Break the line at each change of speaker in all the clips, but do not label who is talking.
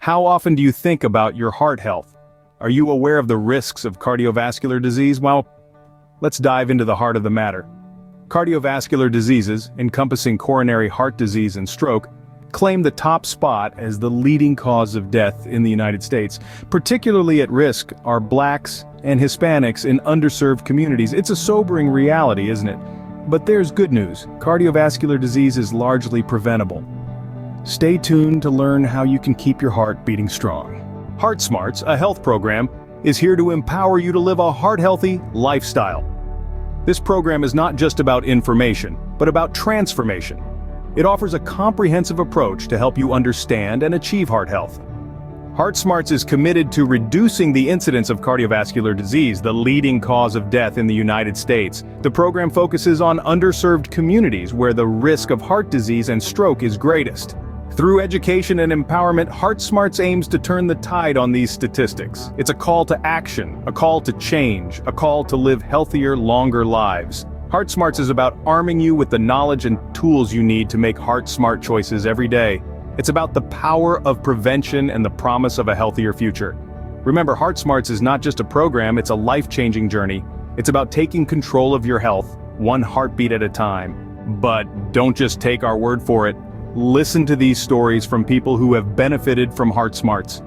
How often do you think about your heart health? Are you aware of the risks of cardiovascular disease? Well, let's dive into the heart of the matter. Cardiovascular diseases, encompassing coronary heart disease and stroke, claim the top spot as the leading cause of death in the United States. Particularly at risk are blacks and Hispanics in underserved communities. It's a sobering reality, isn't it? But there's good news. Cardiovascular disease is largely preventable. Stay tuned to learn how you can keep your heart beating strong. Heart Smarts, a health program, is here to empower you to live a heart-healthy lifestyle. This program is not just about information, but about transformation. It offers a comprehensive approach to help you understand and achieve heart health. Heart Smarts is committed to reducing the incidence of cardiovascular disease, the leading cause of death in the United States. The program focuses on underserved communities where the risk of heart disease and stroke is greatest. Through education and empowerment, Heart Smarts aims to turn the tide on these statistics. It's a call to action, a call to change, a call to live healthier, longer lives. Heart Smarts is about arming you with the knowledge and tools you need to make heart-smart choices every day. It's about the power of prevention and the promise of a healthier future. Remember, Heart Smarts is not just a program, it's a life-changing journey. It's about taking control of your health, one heartbeat at a time. But don't just take our word for it. Listen to these stories from people who have benefited from Heart Smarts.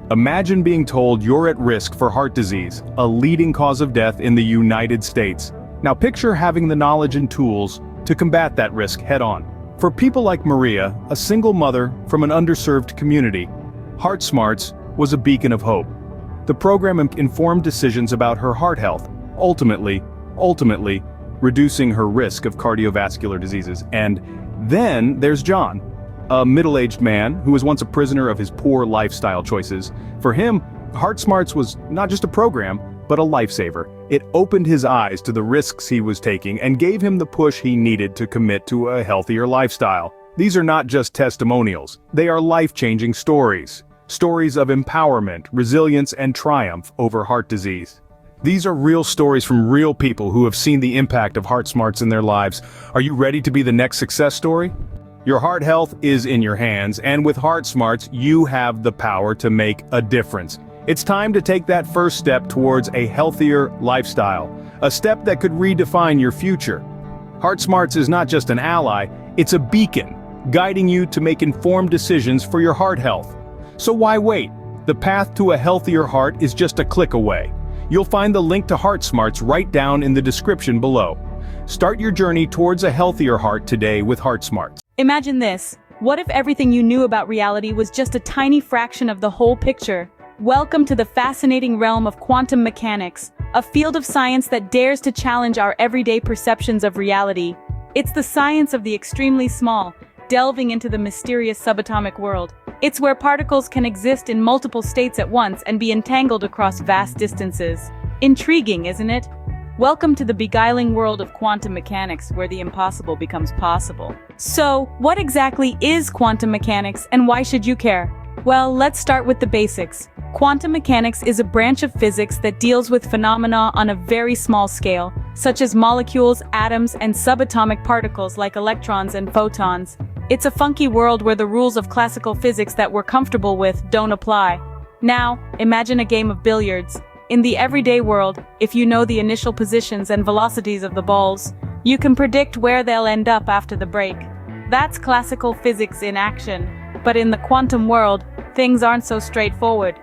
Imagine being told you're at risk for heart disease, a leading cause of death in the United States. Now picture having the knowledge and tools to combat that risk head-on. For people like Maria, a single mother from an underserved community, Heart Smarts was a beacon of hope. The program informed decisions about her heart health, ultimately reducing her risk of cardiovascular diseases. And then there's John, a middle-aged man who was once a prisoner of his poor lifestyle choices. For him, Heart Smarts was not just a program, but a lifesaver. It opened his eyes to the risks he was taking and gave him the push he needed to commit to a healthier lifestyle. These are not just testimonials, they are life-changing stories. Stories of empowerment, resilience, and triumph over heart disease. These are real stories from real people who have seen the impact of Heart Smarts in their lives. Are you ready to be the next success story? Your heart health is in your hands, and with Heart Smarts, you have the power to make a difference. It's time to take that first step towards a healthier lifestyle, a step that could redefine your future. Heart Smarts is not just an ally, it's a beacon, guiding you to make informed decisions for your heart health. So why wait? The path to a healthier heart is just a click away. You'll find the link to Heart Smarts right down in the description below. Start your journey towards a healthier heart today with Heart Smarts.
Imagine this. What if everything you knew about reality was just a tiny fraction of the whole picture? Welcome to the fascinating realm of quantum mechanics, a field of science that dares to challenge our everyday perceptions of reality. It's the science of the extremely small, delving into the mysterious subatomic world. It's where particles can exist in multiple states at once and be entangled across vast distances. Intriguing, isn't it? Welcome to the beguiling world of quantum mechanics, where the impossible becomes possible. So, what exactly is quantum mechanics, and why should you care? Well, let's start with the basics. Quantum mechanics is a branch of physics that deals with phenomena on a very small scale, such as molecules, atoms, and subatomic particles like electrons and photons. It's a funky world where the rules of classical physics that we're comfortable with don't apply. Now, imagine a game of billiards. In the everyday world, if you know the initial positions and velocities of the balls, you can predict where they'll end up after the break. That's classical physics in action. But in the quantum world, things aren't so straightforward.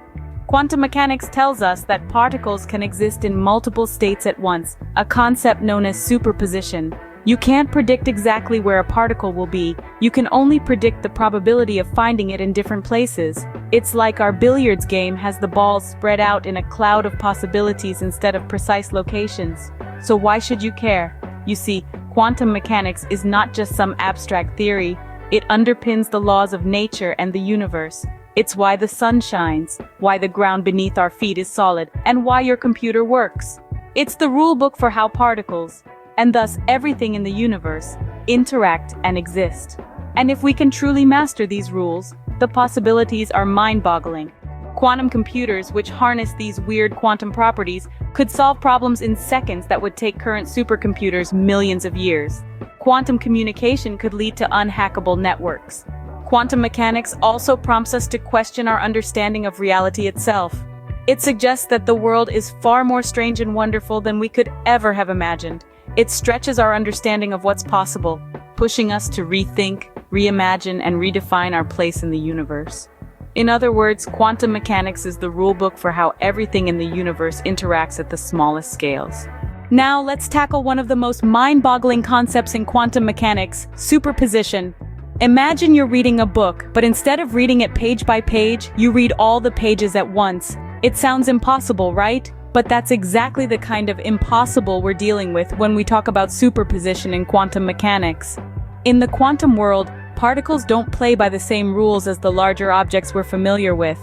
Quantum mechanics tells us that particles can exist in multiple states at once, a concept known as superposition. You can't predict exactly where a particle will be, you can only predict the probability of finding it in different places. It's like our billiards game has the balls spread out in a cloud of possibilities instead of precise locations. So why should you care? You see, quantum mechanics is not just some abstract theory, it underpins the laws of nature and the universe. It's why the sun shines, why the ground beneath our feet is solid, and why your computer works. It's the rule book for how particles, and thus everything in the universe, interact and exist. And if we can truly master these rules, the possibilities are mind-boggling. Quantum computers, which harness these weird quantum properties, could solve problems in seconds that would take current supercomputers millions of years. Quantum communication could lead to unhackable networks. quantum mechanics also prompts us to question our understanding of reality itself. It suggests that the world is far more strange and wonderful than we could ever have imagined. It stretches our understanding of what's possible, pushing us to rethink, reimagine, and redefine our place in the universe. In other words, quantum mechanics is the rulebook for how everything in the universe interacts at the smallest scales. Now, let's tackle one of the most mind-boggling concepts in quantum mechanics, superposition. Imagine you're reading a book, but instead of reading it page by page, you read all the pages at once. It sounds impossible, right? But that's exactly the kind of impossible we're dealing with when we talk about superposition in quantum mechanics. In the quantum world, particles don't play by the same rules as the larger objects we're familiar with.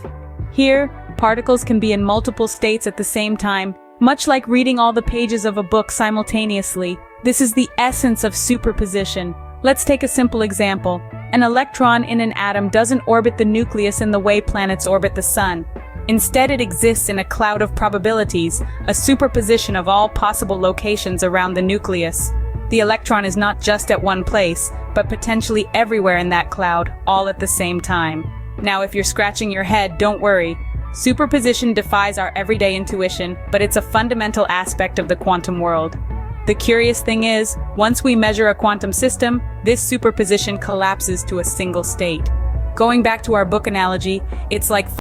Here, particles can be in multiple states at the same time, much like reading all the pages of a book simultaneously. This is the essence of superposition. Let's take a simple example. An electron in an atom doesn't orbit the nucleus in the way planets orbit the sun. Instead, it exists in a cloud of probabilities, a superposition of all possible locations around the nucleus. The electron is not just at one place, but potentially everywhere in that cloud, all at the same time. Now, if you're scratching your head, don't worry. Superposition defies our everyday intuition, but it's a fundamental aspect of the quantum world. The curious thing is, once we measure a quantum system, this superposition collapses to a single state. Going back to our book analogy, it's like